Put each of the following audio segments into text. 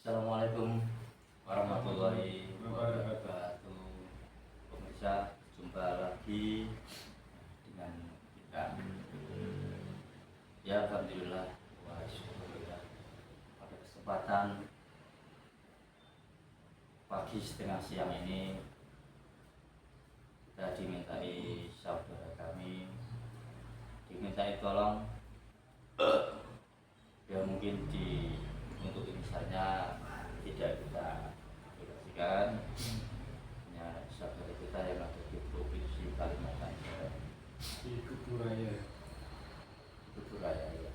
Assalamualaikum warahmatullahi wabarakatuh. Pemirsa, jumpa lagi dengan kita. Ya, alhamdulillah wa syukurillah. Pada kesempatan pagi setengah siang ini kita dimintai saudara kami dimintai tolong ya mungkin untuk misalnya tidak kita aplikasikan hanya saudara kita yang ada di provinsi Kalimantan Barat di Kuburaya ya.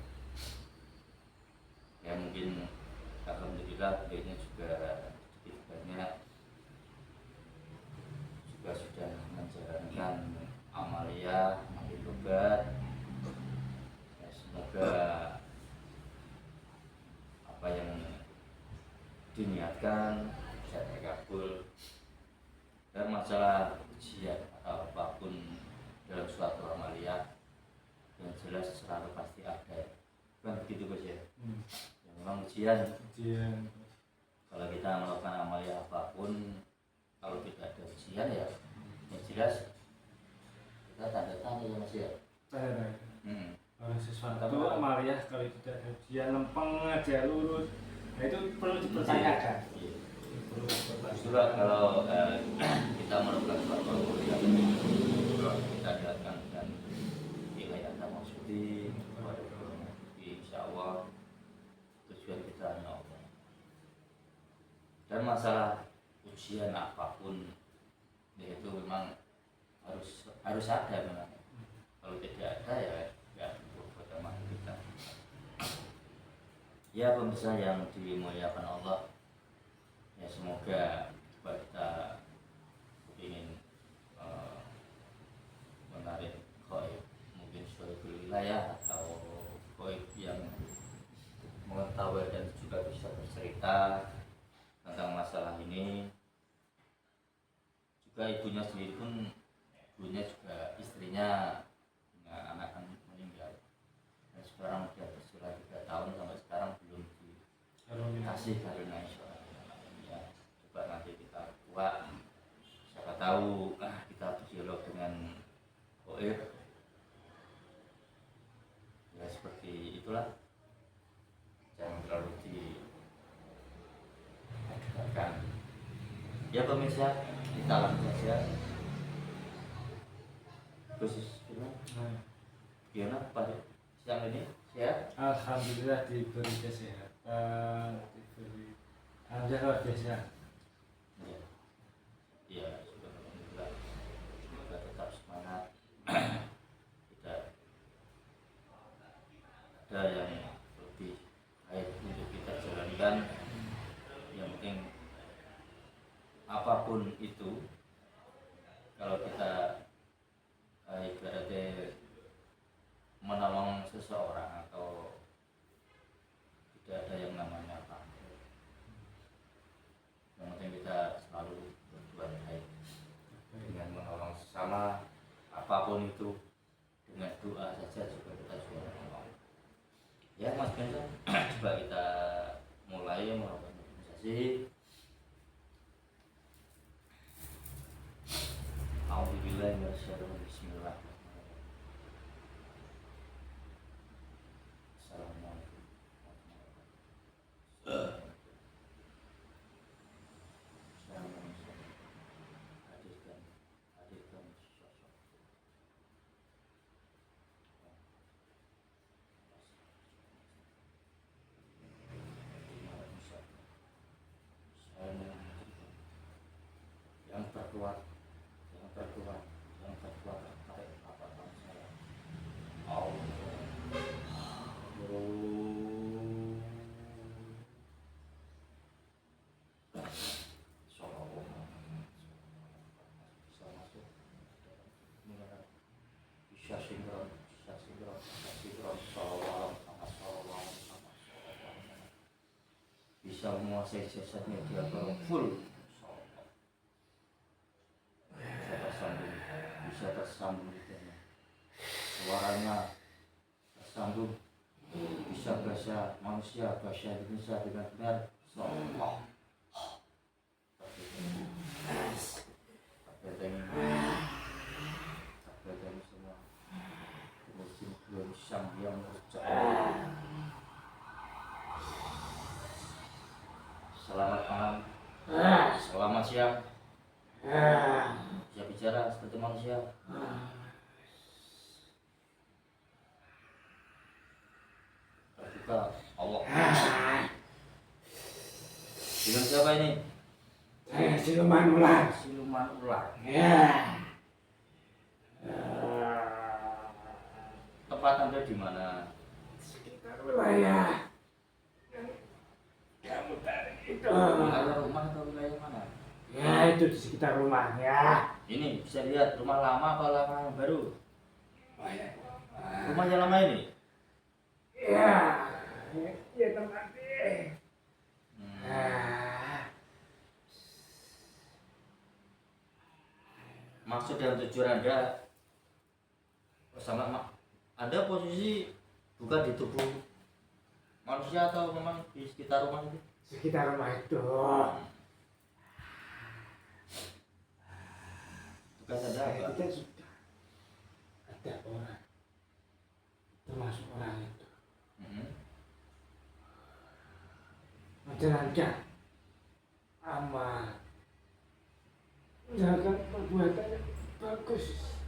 Ya mungkin alhamdulillah beliaunya juga sedikit banyak juga sudah menjalankan amalia mandi tobat. Ya, semoga apa yang diniatkan bisa terkabul. Dan masalah ujian atau apapun dalam suatu amalia yang jelas selalu pasti ada, kan begitu Bos ya. Ya memang ujian kalau kita melakukan amalia apapun, kalau tidak ada ujian ya yang jelas kita tanda tanya ya Mas ya. Orang sesuatu amalia kalau tidak ada ujian lempeng aja lurus, nah itu perlu dipertanyakan. Justru kalau kita melakukan suatu amalia kita dilakukan dengan nilai yang maksudi kepada insya Allah tujuan kita hanya Allah. Dan masalah ujian apapun yaitu memang harus ada memang. Kalau tidak ada ya nggak buat amal kita. Ya pemirsa yang dimuliakan Allah, ya semoga kita ingin menarik khair mungkin suatu wilayah atau khair yang mengetahui dan juga bisa bercerita tentang masalah ini. Juga ibunya sendiri pun, ibunya juga istrinya punya anak kan meninggal dan sekarang sudah berusia 3 tahun sampai sekarang belum dikasih karena ya, coba nanti kita buat siapa tahu kita berdialog dengan Koir ya seperti itulah, jangan terlalu diagakkan. Ya pemirsa, kita langsung saja. Terus gimana pada siang ini sehat? Alhamdulillah diberi kesehatan, alhamdulillah luar biasa. Ya, ya sudah alhamdulillah. Semoga tetap semangat. Tidak ada yang lebih baik untuk kita jalankan. Yang penting apapun itu, kalau kita ibaratnya menolong seseorang atau tidak ada yang namanya apa, yang penting kita selalu berbuat baik dengan menolong sesama, apapun itu, dengan doa saja juga kita juga menolong. Ya Mas Benson, coba kita mulai melakukan organisasi. Alhamdulillah, bismillah. Assalamualaikum warahmatullahi wabarakatuh. Hadirkan sosok yang terkuat terkait apa saya. Allah. Bisa sinkron, bisa menguasai jasadnya dia full, bisa tersambung lidahnya, suaranya tersambung, bisa bahasa manusia, bahasa Indonesia dengan benar Sombong. Beteng semua. Musim belum sang yang berjaya. Selamat malam. Selamat siang. Bisa bicara seperti manusia. Terbuka Allah. Dengan siapa ini? Saya siluman ular. Siluman ular. Ya. Tempat Anda di mana? Sekitar wilayah yang kamu tadi itu. Wilayah rumah atau wilayah mana? Ya, itu di sekitar rumahnya. Ini bisa lihat rumah lama apa lama yang baru? Oh, ya. Rumah yang lama ini? Ya, ya tempatnya. Maksud dan tujuan Anda sama Anda posisi bukan di tubuh manusia atau memang di sekitar rumah itu? Sekitar rumah itu. Tugas Anda apa? Kita sudah ada orang, termasuk orang itu, menjalankan amal, menjalankan perbuatan yang bagus.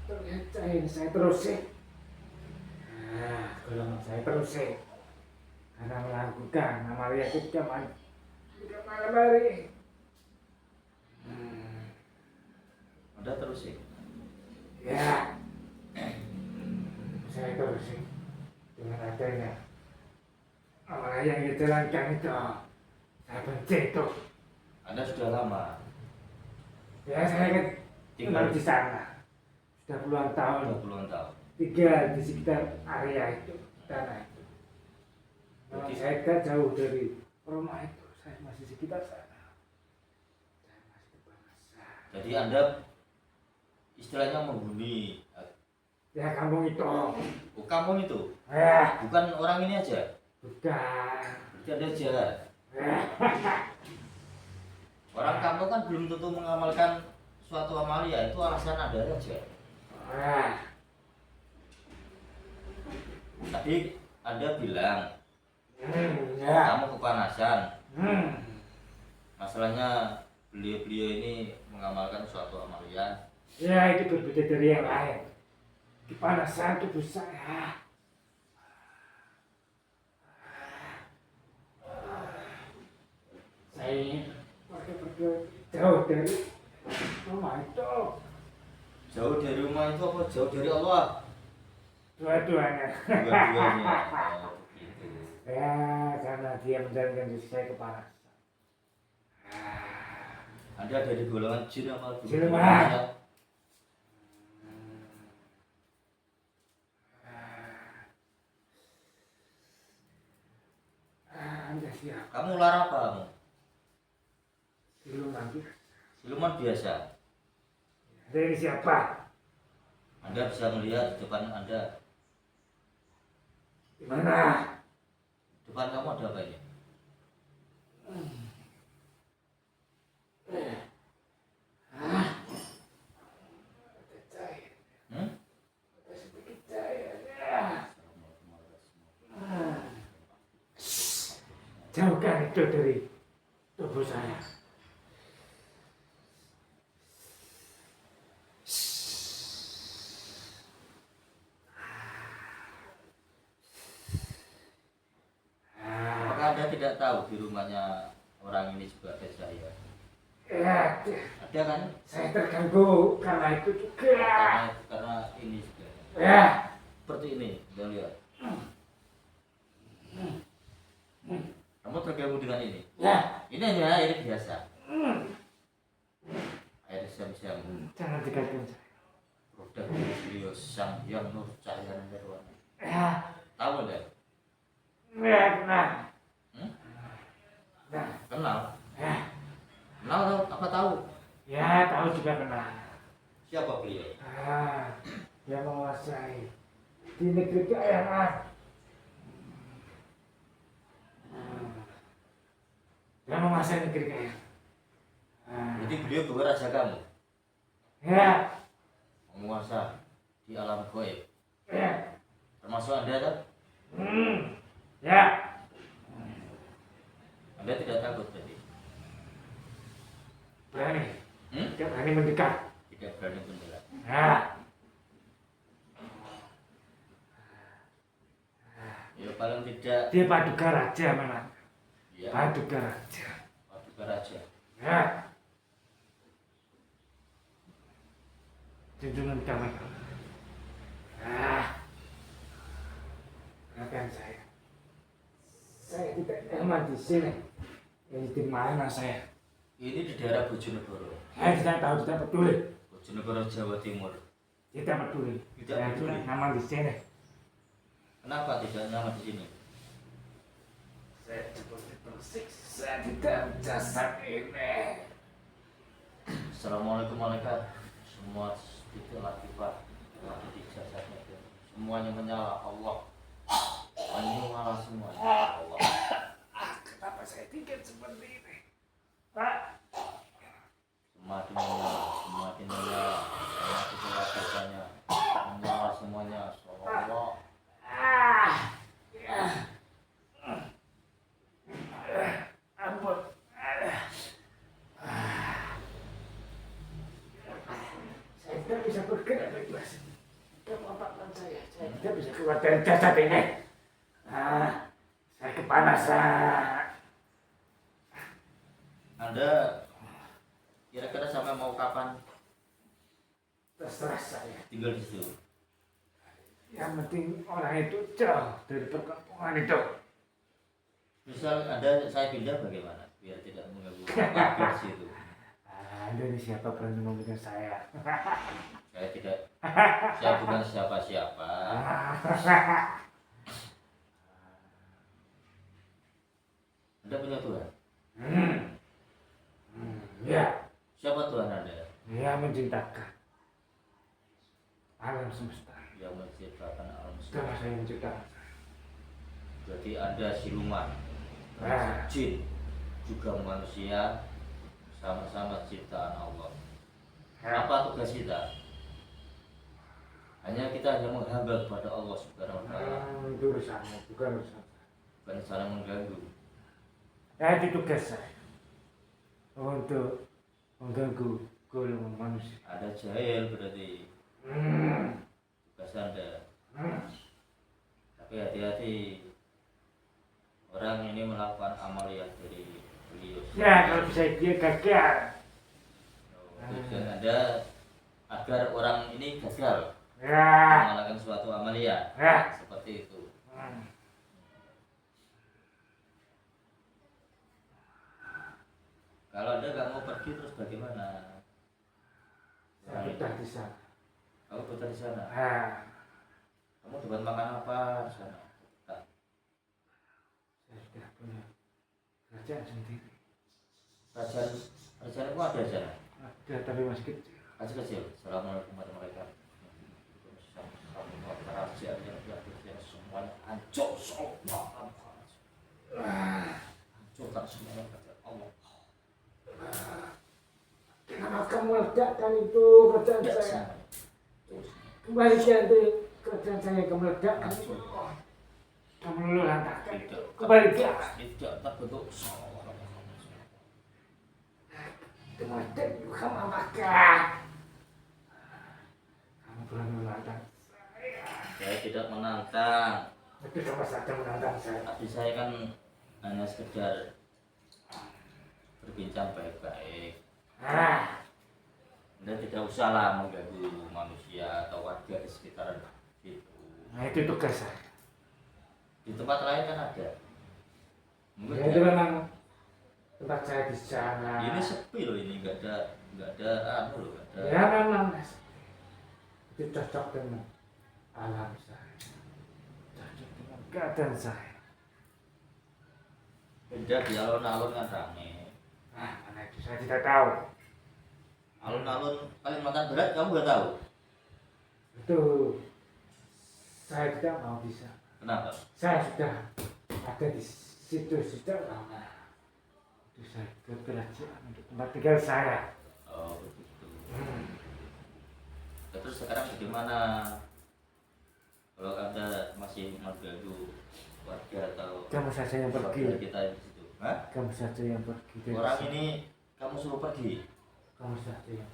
Ternyata ini saya terusin. Nah, golongan saya terusin karena melakukan amalia ketika malam hari. Anda terus sih? Ya, saya terusin dengan adanya amalia yang dijalankan itu. Saya benci itu. Anda sudah lama Ya, saya kan tinggal tinggal di sana sudah puluhan tahun. 20 tahun. Tinggal di sekitar area itu, tanah itu. Memang Jadi- saya kan jauh dari rumah itu. Saya masih sekitar sana. Saya masih di bangsa. Jadi Anda istilahnya menghuni Ya, kampung itu. kampung itu, Ya, bukan orang ini aja. bukan. Berarti Anda jahat. Orang kampung kan belum tentu mengamalkan suatu amalia, itu alasan Anda saja. Tadi Anda bilang Ya. kamu kepanasan. Hmm. Masalahnya beliau-beliau ini mengamalkan suatu amalia. Ya, itu berbeda dari yang lain. Kepanasan tubuh saya. Saya ini pergi jauh dari rumah itu. Jauh dari rumah itu apa jauh dari Allah? Dua-duanya. Dua-duanya. Oh, begitu. Ya, karena dia menjalankan diri saya kepanasan. Anda dari golongan jin apa Jin, Pak. manusia? Anda siap. Kamu ular apa kamu? Siluman. Siluman biasa. Anda ini siapa? Anda bisa melihat di depan Anda. Di mana? Depan kamu ada apa ini? Ada cahaya. Hmm? Ada sedikit cahaya. Jauhkan itu dari tubuh saya. Apakah Anda tidak tahu di rumahnya orang ini juga ada cahaya? Ya, Ada kan? saya terganggu karena itu juga. Karena ini juga. Ya, Seperti ini, Anda lihat. Kamu tergabung dengan ini. ya. Ini hanya air biasa. Air siam-siam. Jangan diganggu saya. Produk beliau sang yang nur cahaya nirwana. Ya, Tahu enggak? ya, nah. Hmm? Nah, Kenal? ya. Kenal tahu? Apa tahu? Ya, tahu juga kenal. Siapa beliau? Dia menguasai di negeri kekayaan. Jangan menguasai negeri kalian. Jadi beliau bukan raja kamu, Ya, penguasa di alam gaib. ya, Termasuk Anda kan? ya. Anda tidak takut tadi? Berani. Hmm? Tidak berani mendekat. Tidak berani mendekat. Ya. Ya paling tidak. Dia paduka raja memang. Ya. Paduka raja. Paduka raja. Ya. Junjungan utama. Perhatian saya. Saya tidak nyaman di sini. Ini di mana saya? Ini di daerah Bojonegoro. Saya tidak tahu, tidak peduli. Bojonegoro Jawa Timur. Tidak peduli. Tidak Saya peduli. tidak nyaman di sini. Kenapa tidak nyaman di sini? Saya seperti tersiksa di dalam jasad ini. Assalamualaikum malaikat. Semua tidak lagi pak, lagi di jasadnya. Semuanya menyala Allah. Semuanya mengalah semuanya Allah. Kenapa saya tinggal seperti ini? Pak, Semakin menyala, semakin menyala. Semakin kelakuannya menyala semuanya. Allah. Ampun. Saya tidak bisa bergerak bebas. Kepapatan saya tidak bisa keluar dari jasad ini. Saya kepanasan. Anda kira-kira sampai mau kapan Terserah saya. tinggal di situ? Yang penting orang itu jauh dari perkampungan itu. Misal Anda saya pindah bagaimana? Biar tidak mengganggu warga di situ. Anda ini siapa berani memilih saya? Saya tidak, saya bukan siapa-siapa. Anda punya Tuhan? Ya, Siapa Tuhan Anda? dia menciptakan alam semesta. Yang menciptakan alam Setelah semesta. saya menciptakan. Berarti Anda siluman, Ah. jin, juga manusia, sama-sama ciptaan Allah. Apa tugas kita? Kita hanya menghamba kepada Allah Subhanahu wa taala, Itu urusanmu, bukan urusan saya. bukan saling mengganggu. Ya, itu tugas saya untuk mengganggu golongan manusia. Ada jahil berarti tugas Anda. Tapi hati-hati, orang ini melakukan amaliyah dari beliau. Ya, kalau bisa dia gagal. Tujuan Anda agar orang ini gagal Ya, melakukan suatu amaliyah ya. seperti itu. Kalau Anda nggak mau pergi terus bagaimana? Saya betah di sana. Kamu betah di sana. Ah, Kamu dapat makan apa di sana? Betah. saya sudah punya kerjaan sendiri. Kerjaanmu ada di sana. Ada tapi masih kecil. Kasih kecil. Assalamualaikum warahmatullahi wabarakatuh. Kerajaan yang biasa semuanya hancur semua. Hancurkan semua kerjaan Allah. Kenapa kamu meledakkan itu kerjaan Tidak saya? sama. Kembalikan itu kerjaan saya, kamu meledakkan itu. Kamu luluh lantakan itu. Kembalikan. Tidak terbentuk salah. Kemudian kamu apakah? Kamu berani menantang saya. Saya tidak menantang. Tapi kamu saja menantang saya. Tapi saya kan hanya sekedar berbincang baik-baik. Anda tidak usahlah mengganggu manusia atau warga di sekitaran situ. Nah, itu tugas saya. Di tempat lain kan ada. Mungkin Ya, itu memang tempat saya di sana. ini sepi loh, ini nggak ada anu loh, nggak ada. Ya memang Mas. Itu cocok dengan alam saya. Cocok dengan keadaan saya. Beda di alun-alun kan rame. Mana itu saya tidak tahu. Alun-alun Kalimantan Barat kamu nggak tahu? Itu saya tidak mau bisa. Kenapa? Saya sudah ada di situ sejak lama. Itu saya ke kerajaan untuk tempat tinggal saya. Oh begitu. Ya, terus sekarang bagaimana? Kalau Anda masih mengganggu warga atau Kamu saja yang saudara pergi. kita di situ, hah? Kamu saja yang pergi. dari Orang sini. ini kamu suruh pergi. Kamu saja yang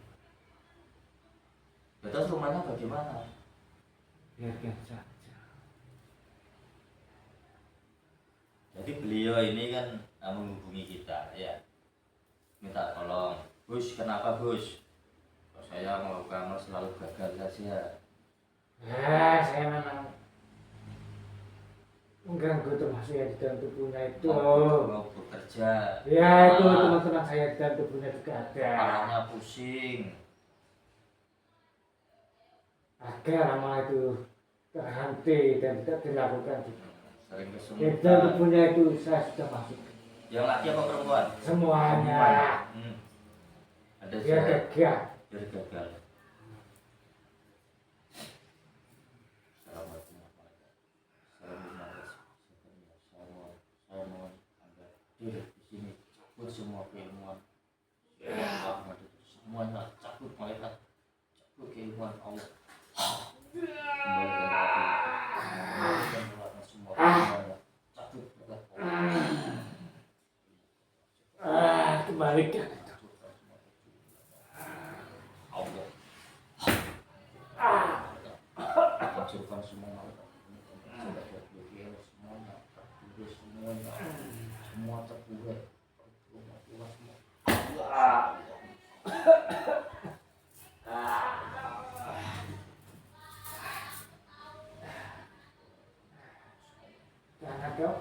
Ya, terus rumahnya bagaimana? biarkan saja. Jadi beliau ini kan menghubungi kita, ya, minta tolong. Bus, kenapa Bus? Kok saya melakukan amal selalu gagal saja. Ya, saya memang mengganggu termasuk yang di dalam tubuhnya itu. Mau bekerja. Ya, itu Ah, teman-teman saya di dalam tubuhnya juga ada. kepalanya pusing. Agar amal itu terhenti dan tidak dilakukan. Sering Di dalam kesemutan. tubuhnya itu saya sudah masuk. Yang laki apa perempuan? Semuanya. Hmm. Ada Dia saya gagal. dari gagal. Assalamualaikum warahmatullahi wabarakatuh. Saya mohon Anda hadir di sini, cabut semua keilmuan. Semuanya cabut malaikat, cabut keilmuan Allah. Kembalikan hati, kembalikan hati semua keilmuannya, cabut malaikat Allah. Kembalikan. Allah. Hancurkan semua malaikat. Semuanya, semua terbuat. Jangan dok.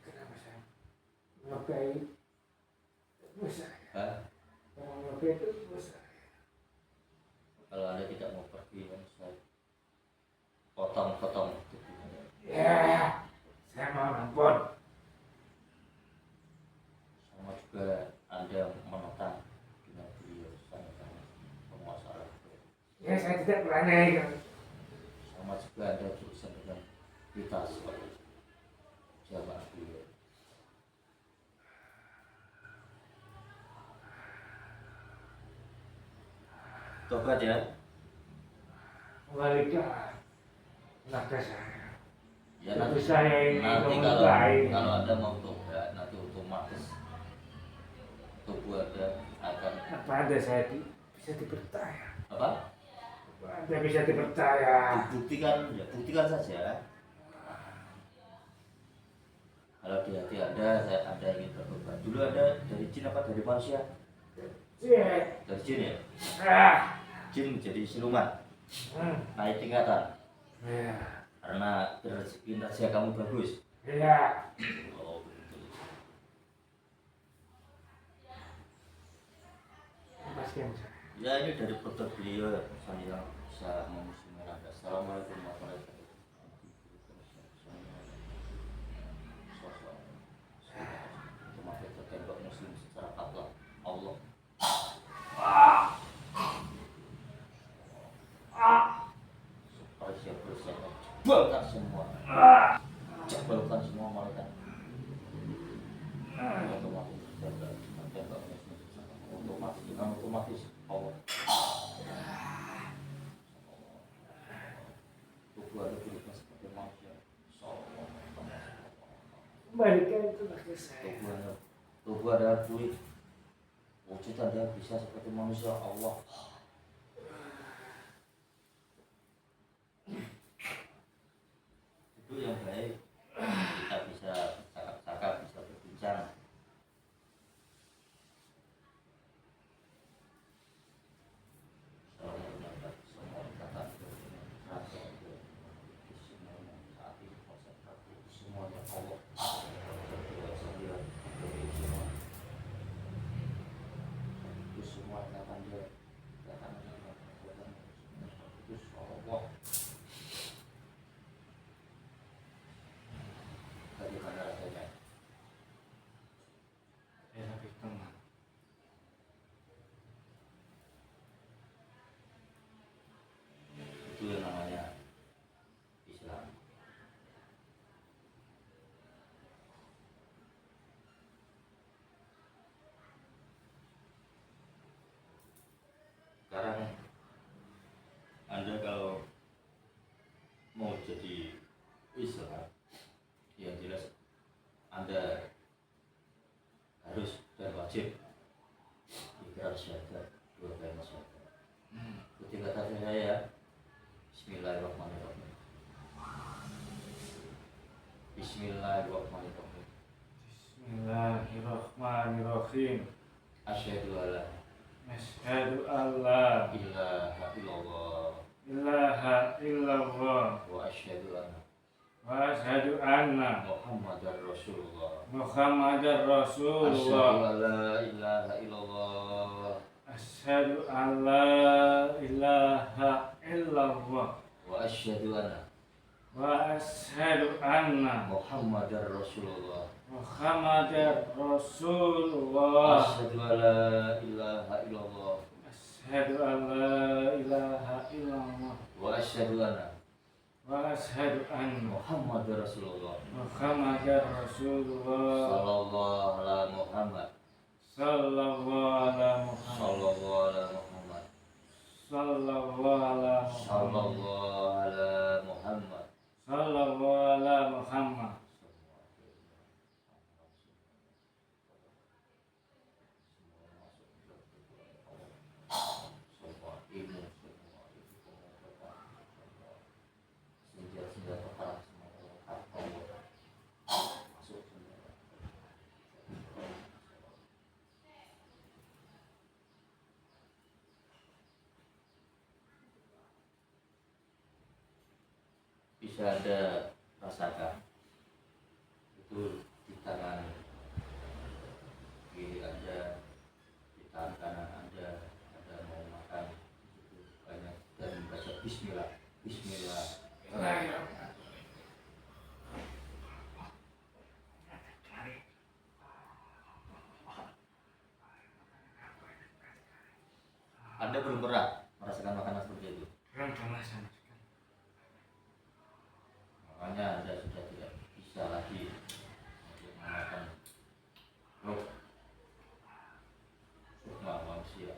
Kenapa saya melukai tubuh saya? Hah? Yang melukai tubuh saya. Kalau Anda tidak mau pergi, kan saya potong-potong tubuhnya. Ya, saya mau ampun. Sama juga Anda menentang dengan beliau sama-sama penguasa rakyat. Ya, saya tidak berani. Sama juga Anda berurusan dengan kita sebagai jamaah beliau. Tobat ya. Kembalikan tenaga saya. Ya Tubuh nanti, saya ini nanti melukai. kalau Anda mau tobat, nanti otomatis tubuh Anda akan Apa Anda saya bisa dipercaya? apa? Apa Anda bisa dipercaya? Buktikan, ya buktikan saja. Kalau di hati Anda ingin bertobat. Dulu Anda dari jin apa dari manusia? Cek. Dari jin ya? Ah. Jin menjadi siluman, naik tingkatan Ya. karena kinerja kamu bagus. Ya. Oh begitu. Pastikan saya. Ya ini dari foto beliau saya bisa memusuhi Anda. Assalamualaikum warahmatullahi wabarakatuh. Cuma kita tembak muslim secara akhlak Allah. Supaya siapa siapa jebalkan semua, jebalkan semua malaikat. Otomatis tembak muslim otomatis dengan otomatis Allah. Tubuh ada berubah seperti manusia. Kembalikan tenaga saya. Tubuh adalah kulit. Wujud Anda bisa seperti manusia Allah. Itu yang baik. Kita bisa cakap-cakap, bisa berbincang. Semuanya Allah. Itu semua akan dia akan itu Allah. Bagaimana rasanya? Saya lebih tenang. Itu yang namanya menjadi Islam, yang jelas Anda harus dan wajib ikrar syahadat, dua kalimat syahadat. Ketika tadi saya Bismillahirrahmanirrahim. Bismillahirrahmanirrahim. Bismillahirrahmanirrahim. Asyhadu alla Asyhadu alla ilaha illallah ilaha illallah wa asyhadu anna wa asyhadu anna Muhammadar Rasulullah. Muhammadar Asyhadu Rasulullah. alla ilaha illallah Asyhadu alla ilaha illallah wa asyhadu anna wa asyhadu anna Muhammadar Rasulullah. Muhammadar Rasulullah. Asyhadu alla ilaha illallah Asyhadu alla ilaha illallah wa asyhadu anna wa asyhadu anna Muhammadar Rasulullah. Muhammadar Rasulullah. Sallallahu ala Muhammad. Sallallahu ala Muhammad. Sallallahu ala Muhammad. Sallallahu ala Muhammad. Sallallahu ala Muhammad. Sallallahu ala Muhammad. Bisa Anda rasakan itu di tangan kiri Anda, di tangan kanan Anda mau makan itu banyak, dan membaca Bismillah, Bismillah. Anda belum pernah merasakan makanan seperti itu. Makanya Anda sudah tidak bisa lagi untuk memakan sukma manusia,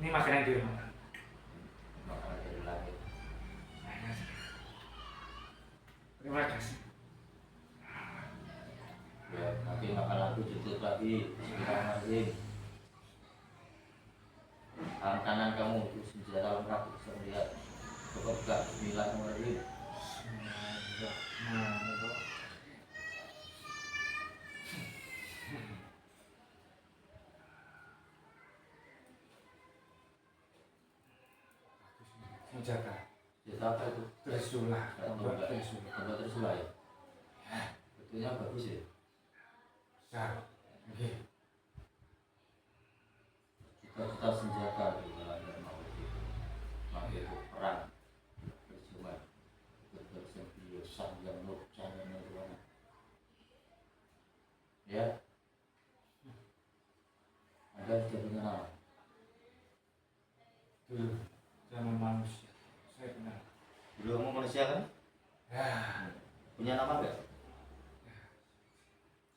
Ini makanan di rumah. makanan dari langit. Terima kasih. Ya, nanti makan lagi tutup lagi. Bismillahirrahmanirrahim. Tangan kanan kamu itu senjata lengkap, bisa melihat. Coba buka. Bismillahirrahmanirrahim. Bismillahirrahmanirrahim. Senjata Senjata apa itu? Trisula. Tombak Trisula. tombak Trisula ya? Betulnya bagus ya? Besar. Oke. Kita senjata di dalam mau itu perang berjuang bersempi sang yang nur cahaya nirwana. Ya, Anda sudah mengenal. Dulu zaman manusia. Saya kenal. Dulu kamu manusia kan? Ya, Punya nama nggak?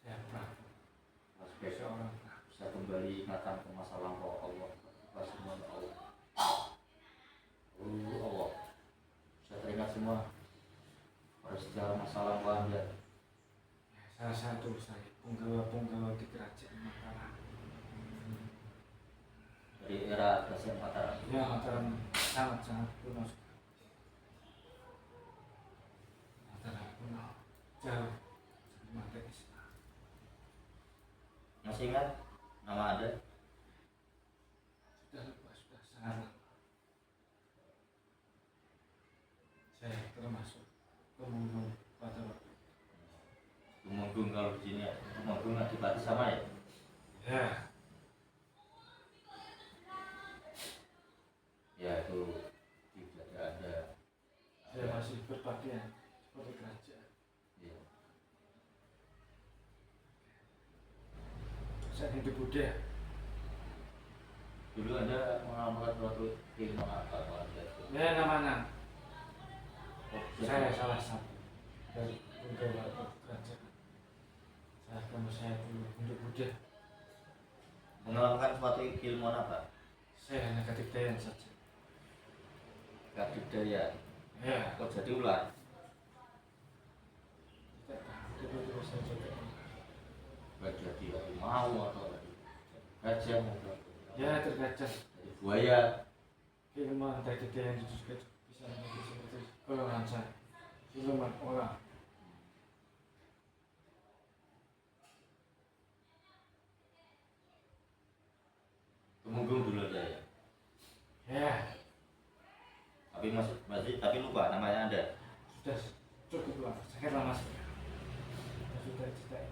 saya Prabu. Mas besok Seorang Prabu. bisa kembali ingatan ke masa lampau Allah, kita semua Allah. Allah bisa teringat semua pada sejarah masa lampau Anda. Salah satu saya punggawa di kerajaan Mataram. Dari era Kerajaan Mataram. Ya, Mataram sangat kuno sekali. Mataram kuno, jauh sebelum ada Islam. Masih ingat nama Anda? Sudah lupa, sudah sangat lama. Saya termasuk pembunuh pada waktu itu. Tumenggung kalau di sini ya. Tumenggung Adipati sama ya? Ya, Ya itu tidak ada. saya masih berpakaian seperti kerajaan. Ya. Saya hidup Buddha. Dulu Anda mengamalkan suatu ilmu apa kalau Anda itu? Ya, nama-nama. Oh, Saya salah satu dari punggawa kerajaan. Saya dulu hidup Buddha. mengamalkan suatu ilmu apa? Saya hanya ketik dayan saja. Kadidaya. Ya, kok jadi ular? tidak tahu terus saja. Gak jadi harimau atau gajah atau Ya terkacau. jadi buaya. Firman tadi yang bisa menjadi seperti golongan saya. Siluman orang. Temunggung dulu aja ya. Ya, Tapi lupa namanya ada. sudah cukup lama. Sakit lama sudah. Sudah tidak.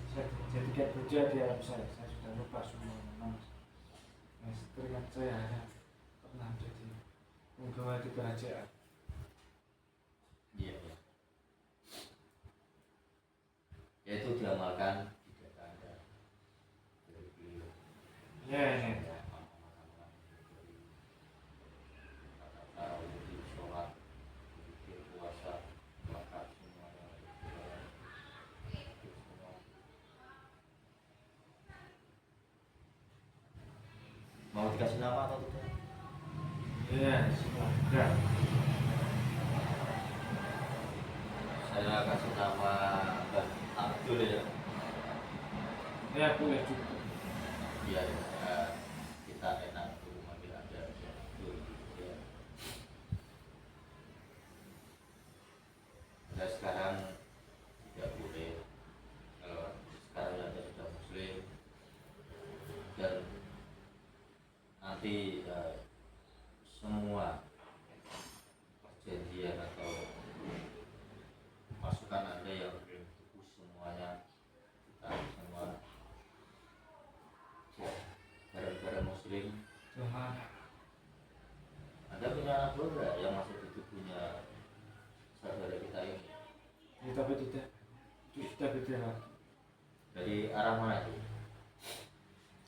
Saya jadikan kerja di alam saya. Saya sudah lupa semua nama. Teringat saya hanya pernah menjadi penggawa di kerajaan. Iya, iya. Ya itu diamalkan di data Anda dari beliau. Ya ini. Ya, tarawih, sholat, zikir, puasa, zakat, semuanya. Semua. Mau dikasih nama atau tidak? Ya, sudah. Saya kasih nama Mbak Abdul ya. Ya boleh juga. Biar kita enak untuk memanggil Anda Mbak Abdul. Ya. Nah, sekarang tidak boleh kalau sekarang Anda sudah muslim dan nanti semua perjanjian atau masukan Anda yang belum tebus semuanya kita semua ya, gara-gara muslim. Cuma Anda punya anak buah nggak yang masih di tubuhnya saudara kita ini? ya, tapi tidak. Itu sudah beda lagi. Dari arah mana itu?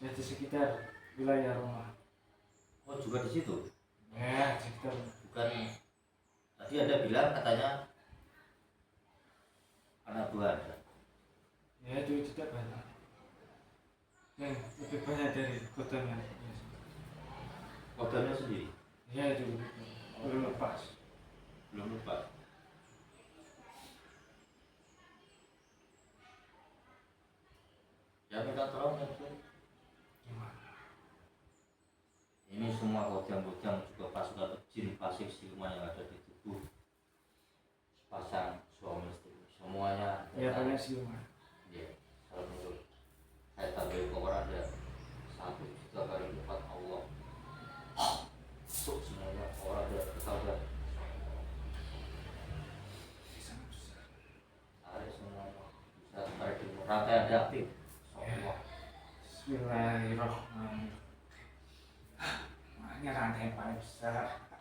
Ya di sekitar wilayah rumah. Oh juga di situ? Ya sekitar. Bukan tadi Anda bilang katanya anak buah Anda. Ya itu tidak banyak. Yang lebih banyak dari kodamnya. Kodamnya sendiri? Ya itu lebih banyak. Belum lepas. Belum lupa. Ya minta tolong ya Bu. Gimana? Ini semua kodam-kodam juga pasukan jin pasif siluman yang ada di tubuh pasang suami istri semuanya. Ya banyak siluman. Ya, kalau menurut saya tambahin koper ada 1 juta kali lipat Allah. Semuanya orang ada ketahuan. Sangat besar. Tarik semuanya bisa tarik di rantai ada aktif. Semua. Bismillahirrahmanirrahim. Makanya rantai yang paling besar.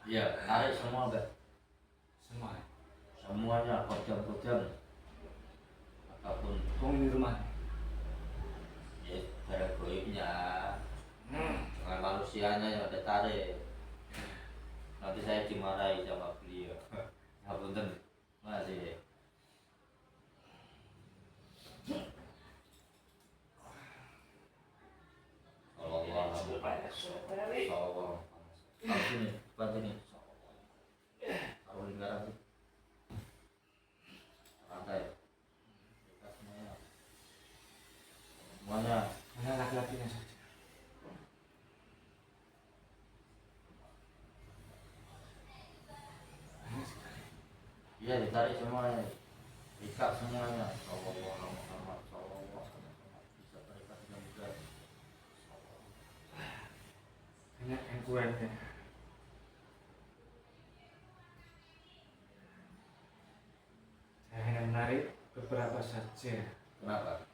Iya, tarik semua Mbak. Semua. Semuanya kodam-kodam apapun Penghuni rumah. ya barang goibnya dengan manusianya yang ada tarik. Nanti saya dimarahi sama beliau. Ya punten, masih. Sallallahu alaihi wasallam. Taruh lingkaran sih. Rantai. Kita semuanya. Hanya laki-lakinya saja. Banyak sekali. Iya ditarik semuanya. Ikat semuanya. Sallallahu alaihi wasallam. Sallallahu alaihi wasallam. Bisa terikat dengan mudah. Banyak yang kuatnya. Saya hanya menarik beberapa saja. Kenapa?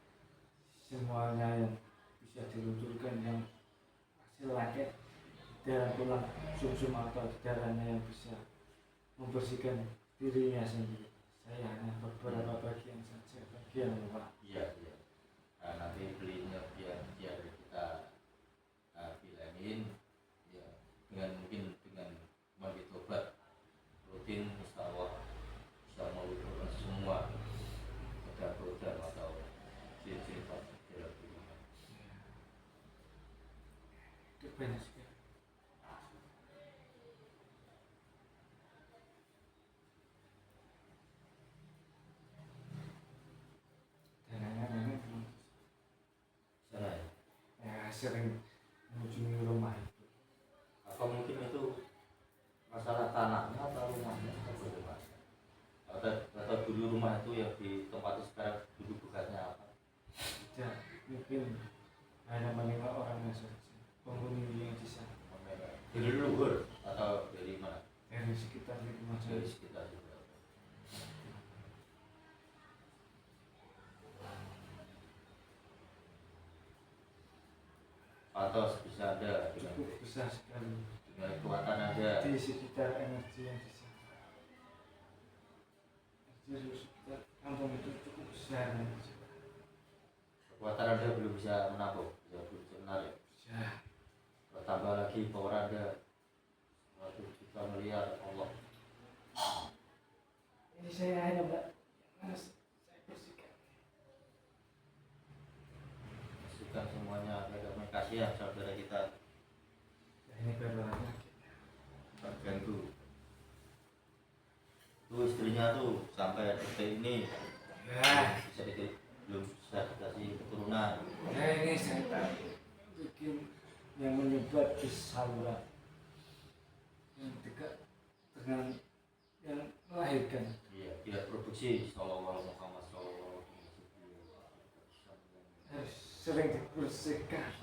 Semuanya yang bisa dilunturkan yang hasil raket dalam tulang sumsum atau di darahnya yang bisa membersihkan dirinya sendiri. Saya hanya beberapa bagian saja, bagian luar. Iya, iya. Nah, nanti belinya biar kita bilangin ya dengan mungkin dengan mandi tobat rutin insya Allah bisa mewujudkan semua kodam-kodam atau jin-jin fasik dalam dirinya. Itu banyak sekali. sering mengunjungi rumah itu. Apa mungkin itu masalah tanahnya atau rumahnya atau bagaimana? Atau dulu rumah itu yang di tempat sekarang dulu bekasnya apa? Tidak, mungkin hanya menengok orangnya saja, penghuni yang di sana, Dari luhur atau dari mana? dari sekitar rumah Dari saya. sekitar situ. Atau bisa ada dengan Cukup besar sekali kekuatan ada. di sekitar energi yang di sana. Energi di sekitar kampung itu cukup besar. Kekuatan Anda belum bisa menampung, belum bisa menarik. Ya, Bertambah lagi power Anda 100 juta miliar, Allah. ini saya hanya harus saya bersihkan. Pastikan semuanya agar kami kasihan saudara kita Ya, ini baru lagi. terganggu. Tuh istrinya tuh sampai detik ini Ya, belum bisa dikasih keturunan. ya ini saya tak bikin yang menyebar di saluran yang dekat dengan yang melahirkan. Iya, biar produksi Sallallahu Muhammad Sallallahu Harus sering dibersihkan.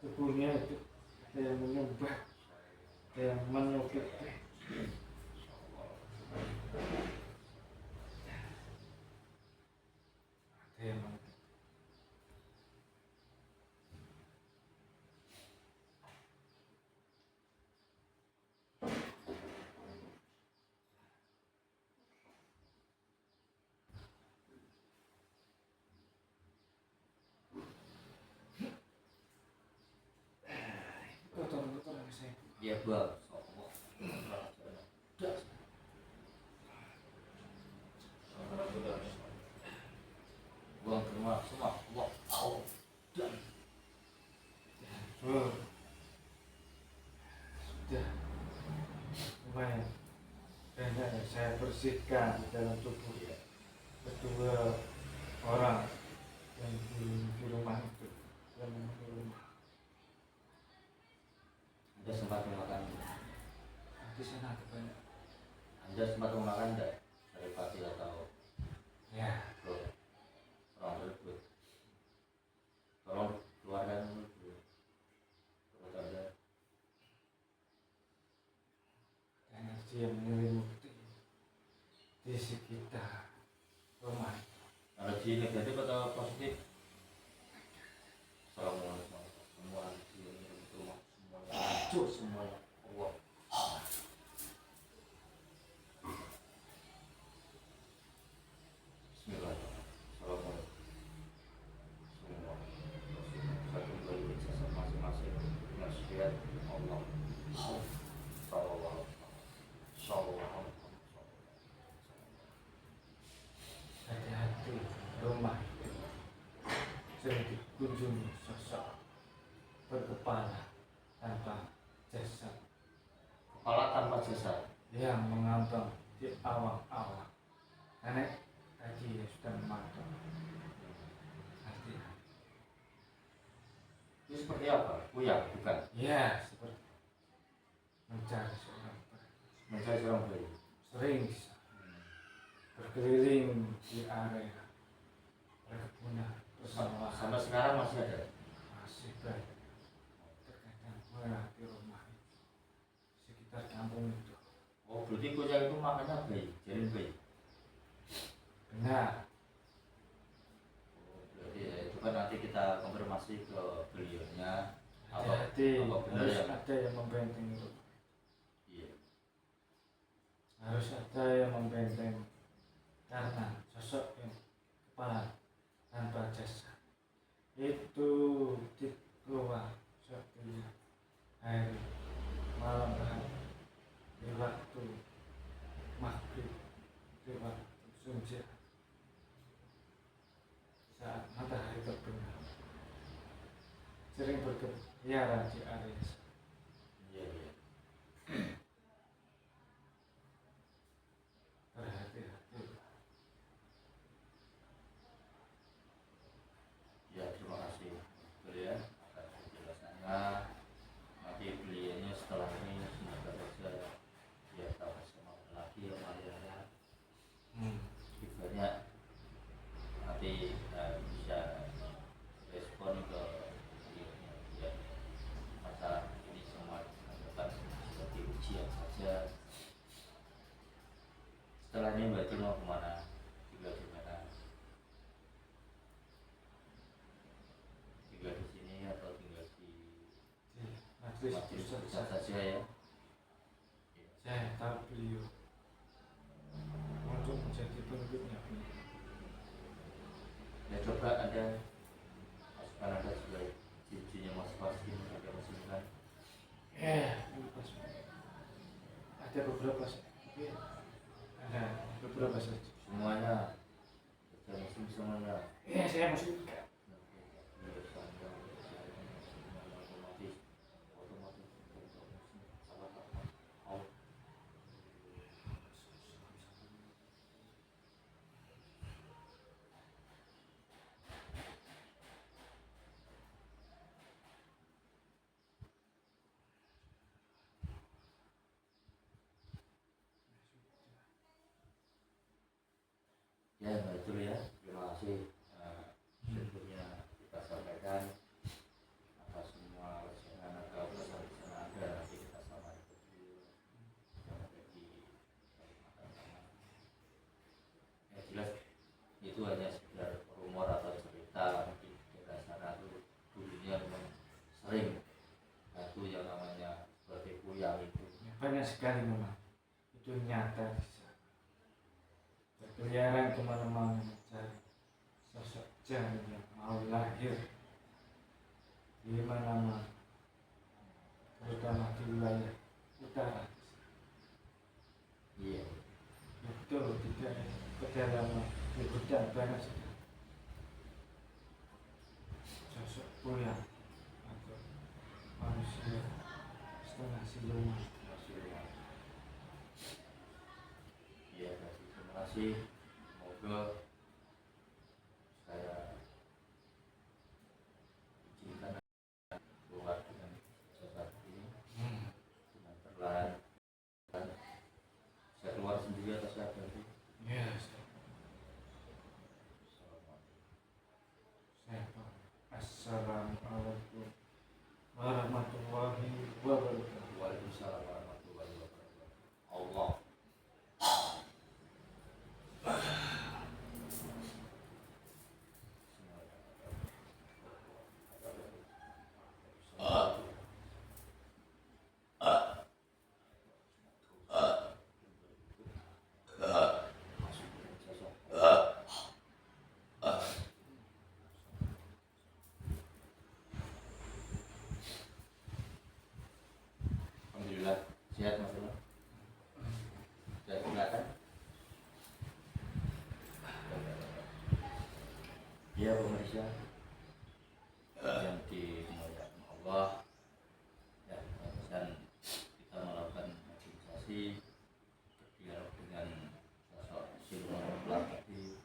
Tubuhnya itu ada yang menyumbang, ada yang menyukit. Ada yang menyukit. Kotor-kotor yang saya Ya bang, buang semua semua, buang. Oh, sudah lumayan banyak yang saya bersihkan di dalam tubuh kedua orang yang di rumah itu, yang di rumah. Anda sempat memakan, Di sana ada banyak. Anda sempat memakan enggak dari pati atau Ya, orang tersebut? Tolong keluarkan dulu perut Anda. energi yang menyelimuti di sekitar rumah itu. Energi negatif atau positif? Assalamualaikum semua energi yang rumah semuanya hancur semuanya, Allah. Bismillahirrahmanirrahim. Semua satu bagi jasa masing-masing nasihat Allah. Sallallahu Sallallahu Hati-hati rumah itu sering dikunjungi sosok berkepala tanpa jasad kepala tanpa jasa. yang mengambang di awang-awang. Nenek tadi sudah memantau. Hati-hati. Ini seperti apa? Kuyang bukan? Ya, seperti mencari seorang pria. Mencari seorang bayi. Sering di sana, berkeliling di area perkebunan persawahan. Sampai sekarang masih ada. Masih banyak. Terkadang melewati rumah itu, sekitar kampung itu. Oh, berarti kuyang itu makannya bayi, janin bayi. Benar. Oh, berarti ya, itu kan nanti kita konfirmasi ke beliaunya. Hati-hati, apa benar harus ya? ada yang membentengi rumah. Iya. Harus ada yang membenteng karena sosok yang kepala tanpa jasa itu dikeluar setiap hari malam hari di waktu maghrib, di waktu sunja, saat matahari terbenam, sering berkeliaran di area sana. Iya, iya. Berhati-hati. Ya, terima kasih. Betul ya. setelah ini berarti mau kemana, tinggal di mana, tinggal di sini atau tinggal di Majelis masjid Ustaz Ustaz saja ya? saya tahu beliau untuk menjadi pemimpinnya. Ya coba ada masukan, ada juga cincinnya masing-masing, ada masukan. Lupa semua. Ada beberapa tapi ada beberapa saja. Semuanya kita muslim semuanya. Saya masih ya itu ya, terima kasih. Sebelumnya kita sampaikan atas semua persiapan atau pesan-pesan ada, nanti kita sama itu yang ada di Kalimantan Tengah. Ya jelas itu hanya sekedar rumor atau cerita, mungkin di daerah sana itu dulunya memang sering itu yang namanya seperti kuyang itu. banyak sekali memang itu nyata di sana. Berkeliaran kemana-mana mencari sosok jahil yang mau lahir di mana-mana, terutama di wilayah utara. Iya. Betul, tidak pedalaman di hutan banyak sekali sosok kuyang atau manusia setengah siluman. Iya, terima kasih. Semoga saya izinkan keluar dengan sesuatu ini dengan perlahan. Saya keluar sendiri atau saya ganti? Ya, Assalamualaikum warahmatullahi wabarakatuh. Waalaikumsalam warahmatullahi wabarakatuh. Allah. Alhamdulillah sehat Mas Bro. Sehat kelihatan. Ya pemirsa yang dimuliakan Allah, ya barusan kita melakukan meditasi berdialog dengan sosok siluman ular tadi.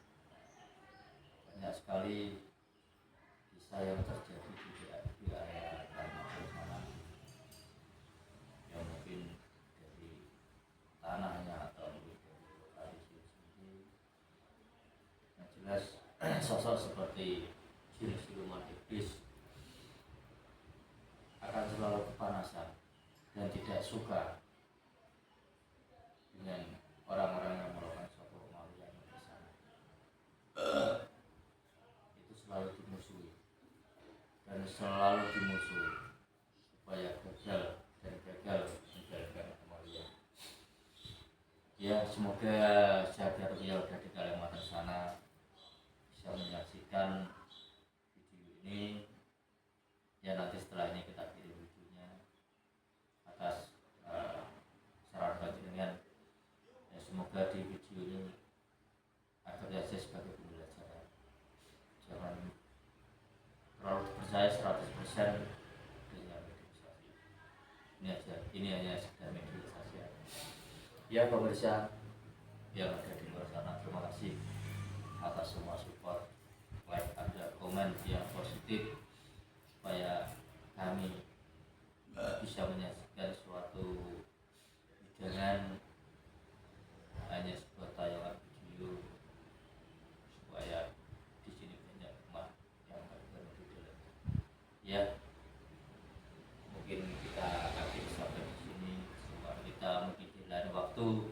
Banyak sekali kisah yang terjadi di area Kalimantan sana yang mungkin dari tanahnya atau mungkin dari tradisi sendiri. Yang jelas sosok seperti jin siluman iblis akan selalu kepanasan dan tidak suka dengan orang-orang yang melakukan suatu kemaluan di sana. Itu selalu dimusuhi dan selalu dimusuhi supaya gagal dan gagal menjalankan kemaluan. Ya semoga jaga beliau dari Kalimantan sana bisa menyaksikan video ini. Ya nanti setelah ini kita kirim videonya atas saran panjenengan. Ya semoga di video ini agar saya sebagai pembelajaran. Jangan terlalu percaya 100% dengan mediasi. Ini hanya sekedar mediasi saja. Ya pemirsa yang ada di luar sana, terima kasih atas semua support, like, ada komen yang positif supaya kami bisa menyaksikan suatu hidangan hanya sebuah tayangan video supaya di sini banyak umat yang berbeda. Ya mungkin kita akhiri sampai di sini. Kita mungkin di lain waktu